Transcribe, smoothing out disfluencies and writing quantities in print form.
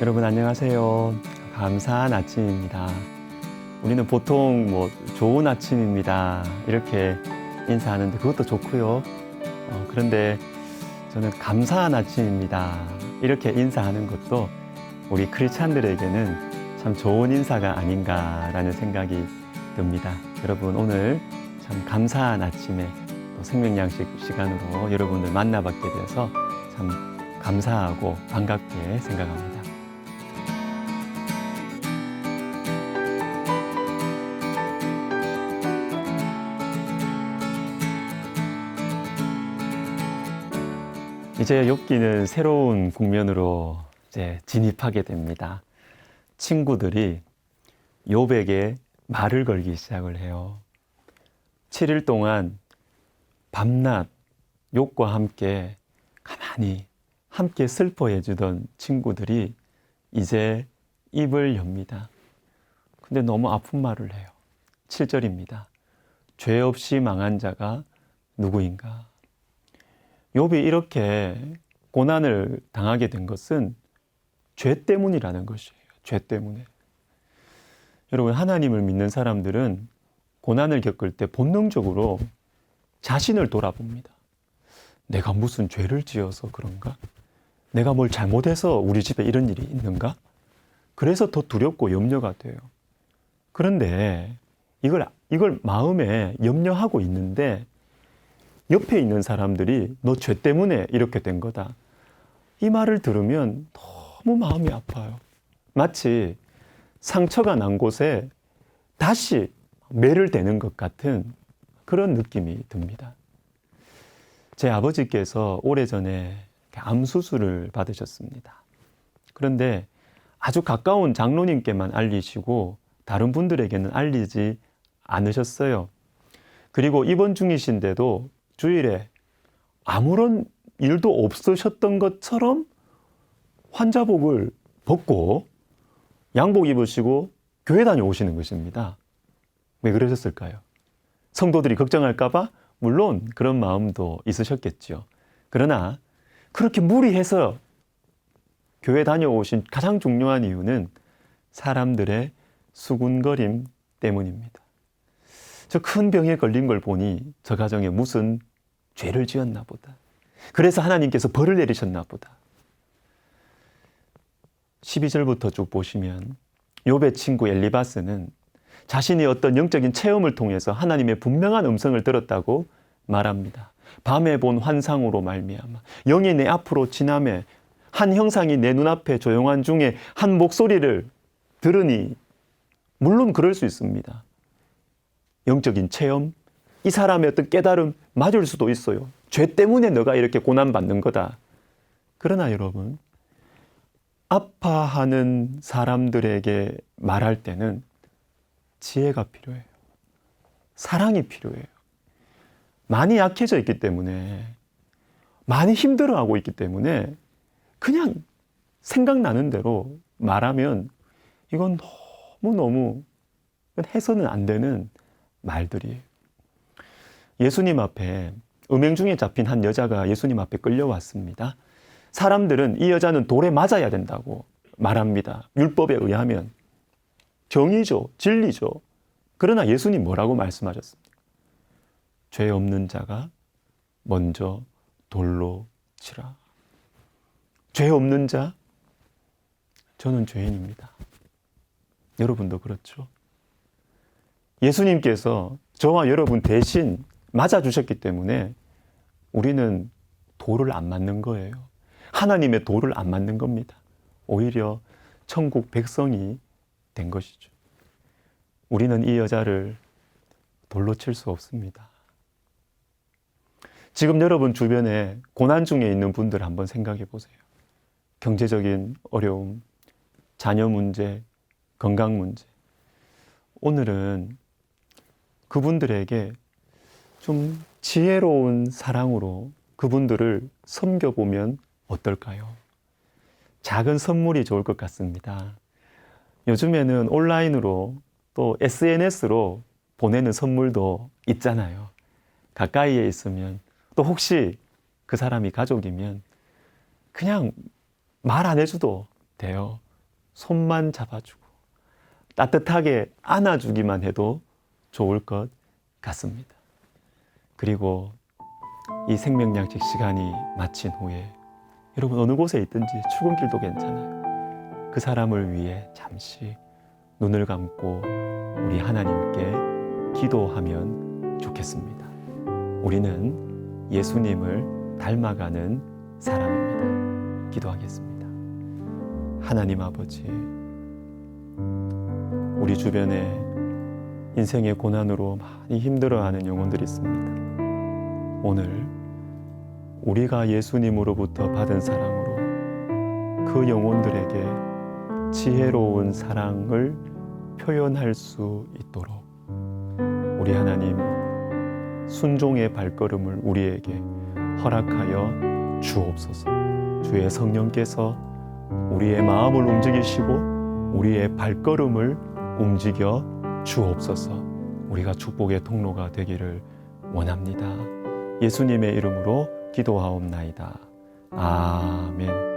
여러분 안녕하세요. 감사한 아침입니다. 우리는 보통 좋은 아침입니다 이렇게 인사하는데 그것도 좋고요. 그런데 저는 감사한 아침입니다 이렇게 인사하는 것도 우리 크리스찬들에게는 참 좋은 인사가 아닌가라는 생각이 듭니다. 여러분 오늘 참 감사한 아침에 또 생명양식 시간으로 여러분을 만나뵙게 되어서 참 감사하고 반갑게 생각합니다. 이제 욥기는 새로운 국면으로 이제 진입하게 됩니다. 친구들이 욥에게 말을 걸기 시작을 해요. 7일 동안 밤낮 욥과 함께 가만히 함께 슬퍼해 주던 친구들이 이제 입을 엽니다. 근데 너무 아픈 말을 해요. 7절입니다. 죄 없이 망한 자가 누구인가? 욥이 이렇게 고난을 당하게 된 것은 죄 때문이라는 것이에요. 죄 때문에. 여러분 하나님을 믿는 사람들은 고난을 겪을 때 본능적으로 자신을 돌아봅니다. 내가 무슨 죄를 지어서 그런가? 내가 뭘 잘못해서 우리 집에 이런 일이 있는가? 그래서 더 두렵고 염려가 돼요. 그런데 이걸 마음에 염려하고 있는데 옆에 있는 사람들이 너 죄 때문에 이렇게 된 거다. 이 말을 들으면 너무 마음이 아파요. 마치 상처가 난 곳에 다시 매를 대는 것 같은 그런 느낌이 듭니다. 제 아버지께서 오래전에 암 수술을 받으셨습니다. 그런데 아주 가까운 장로님께만 알리시고 다른 분들에게는 알리지 않으셨어요. 그리고 입원 중이신데도 주일에 아무런 일도 없으셨던 것처럼 환자복을 벗고 양복 입으시고 교회 다녀오시는 것입니다. 왜 그러셨을까요? 성도들이 걱정할까봐? 물론 그런 마음도 있으셨겠죠. 그러나 그렇게 무리해서 교회 다녀오신 가장 중요한 이유는 사람들의 수군거림 때문입니다. 저 큰 병에 걸린 걸 보니 저 가정에 무슨 죄를 지었나 보다. 그래서 하나님께서 벌을 내리셨나 보다. 12절부터 쭉 보시면 욥의 친구 엘리바스는 자신이 어떤 영적인 체험을 통해서 하나님의 분명한 음성을 들었다고 말합니다. 밤에 본 환상으로 말미암아 영이 내 앞으로 지나매 한 형상이 내 눈앞에 조용한 중에 한 목소리를 들으니 물론 그럴 수 있습니다. 영적인 체험, 이 사람의 어떤 깨달음 맞을 수도 있어요. 죄 때문에 너가 이렇게 고난받는 거다. 그러나 여러분, 아파하는 사람들에게 말할 때는 지혜가 필요해요. 사랑이 필요해요. 많이 약해져 있기 때문에, 많이 힘들어하고 있기 때문에 그냥 생각나는 대로 말하면 이건 너무너무 해서는 안 되는 말들이에요. 예수님 앞에 음행 중에 잡힌 한 여자가 예수님 앞에 끌려왔습니다. 사람들은 이 여자는 돌에 맞아야 된다고 말합니다. 율법에 의하면 정의죠, 진리죠. 그러나 예수님 뭐라고 말씀하셨습니까? 죄 없는 자가 먼저 돌로 치라. 죄 없는 자, 저는 죄인입니다. 여러분도 그렇죠? 예수님께서 저와 여러분 대신 맞아주셨기 때문에 우리는 돌을 안 맞는 거예요. 하나님의 돌을 안 맞는 겁니다. 오히려 천국 백성이 된 것이죠. 우리는 이 여자를 돌로 칠 수 없습니다. 지금 여러분 주변에 고난 중에 있는 분들 한번 생각해 보세요. 경제적인 어려움, 자녀 문제, 건강 문제. 오늘은 그분들에게 좀 지혜로운 사랑으로 그분들을 섬겨보면 어떨까요? 작은 선물이 좋을 것 같습니다. 요즘에는 온라인으로 또 SNS로 보내는 선물도 있잖아요. 가까이에 있으면 또 혹시 그 사람이 가족이면 그냥 말 안 해줘도 돼요. 손만 잡아주고 따뜻하게 안아주기만 해도 좋을 것 같습니다. 그리고 이 생명양식 시간이 마친 후에 여러분 어느 곳에 있든지 출근길도 괜찮아요. 그 사람을 위해 잠시 눈을 감고 우리 하나님께 기도하면 좋겠습니다. 우리는 예수님을 닮아가는 사람입니다. 기도하겠습니다. 하나님 아버지, 우리 주변에 인생의 고난으로 많이 힘들어하는 영혼들이 있습니다. 오늘 우리가 예수님으로부터 받은 사랑으로 그 영혼들에게 지혜로운 사랑을 표현할 수 있도록 우리 하나님 순종의 발걸음을 우리에게 허락하여 주옵소서. 주의 성령께서 우리의 마음을 움직이시고 우리의 발걸음을 움직여 주옵소서. 우리가 축복의 통로가 되기를 원합니다. 예수님의 이름으로 기도하옵나이다. 아멘.